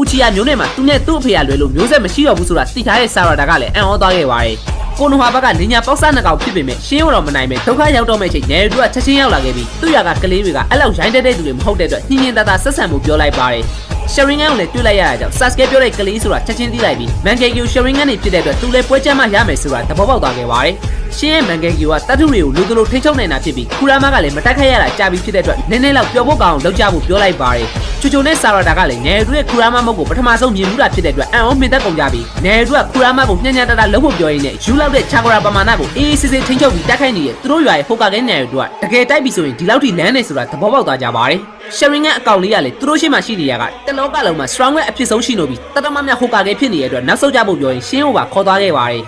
ချီယာမျိုးနဲ့မှာသူနဲ့သူ့အဖေကလွယ်လို့မျိုးဆက်မရှိတော့ဘူးဆိုတာသိထားတဲ့ဆာရာတာကလည်းအံ့ဩသွားခဲ့ပါတယ်ကိုနိုဟာဘက်ကလင်ညာပေါက်စားနှစ်ကောင်ဖြစ်ပေမဲ့ရှင်းရတော့မနိုင်ပဲဒုက္ခရောက်တော့မဲ့ချိန်နယ်ရီတို့ကချက်ချင်းရောက်လာခဲ့ပြီးသူ့ရွာကကလေးတွေကအဲ့လောက်ရိုင်းတဲ့သူတွေမဟုတ်တဲ့အတွက်ညင်ညင်သာသာဆက်ဆံမှုပြောလိုက်ပါတယ်ရှယ်ရင်ဂန်ကိုလည်းတွေ့လိုက်ရတာကြောင့်ဆတ်စကဲပြောတဲ့ကလေးဆိုတာချက်ချင်းသိလိုက်ပြီးမန်ဂေကီကိုရှယ်ရင်ဂန်နေဖြစ်တဲ့အတွက်သူလည်းပွဲချမ်းမှရမယ်ဆိုတာသဘောပေါက်သွားခဲ့ပါတယ်ရှင်းရဲ့မန်ဂေကီကတတ်ထုတွေကိုလူတို့လိုထိချုံနေတာဖြစ်ပြီးခူရာမကလည်းမတက်ခတ်ရတာကြာပြီးဖြစ်တဲ့အတွက်နည်းနည်းလောက်ပျော်ဖို့ကောင်းအောင်လုပ်ကြဖို့ပြောလိုက်ပါတယ်ချိုနဲ့ဆာရာတာကလည်းနယ်ရီရဲ့ခူရာမမုတ်ကိုပထမဆုံးမြင်မှုတာဖြစ်တဲ့အတွက်အံ့ဩမင်သက်ကုန်ကြပြီးနယ်ရီကခူရာမကိုညံ့ညံ့တတလှုပ်ဖို့ပြောရင်းနဲ့ယူလောက်တဲ့ချာဂရာပမာဏကိုအေးအေးဆေးဆေးထိချုပ်ပြီးတက်ခိုက်နေတဲ့သူတို့ရွာရဲ့ဟိုကာကဲနယ်ရီတို့ကတကယ်တိုက်ပြီးဆိုရင်ဒီလောက်ထိလမ်းနေဆိုတာသဘောပေါက်သွားကြပါတယ်ရှယ်ရင်ဂန်အကောင့်လေးကလည်းသူတို့ရှိမှရှိနေရကတလောကလုံးမှာ strong ရဲ့အဖြစ်ဆုံးရှိလို့ပြီးတတမမြဟိုကာကဲဖြစ်နေတဲ့အတွက်နောက်ဆုတ်ကြဖို့ပြောရင်ရှင်းဟိုပါခေါ်သွားခဲ့ပါတယ်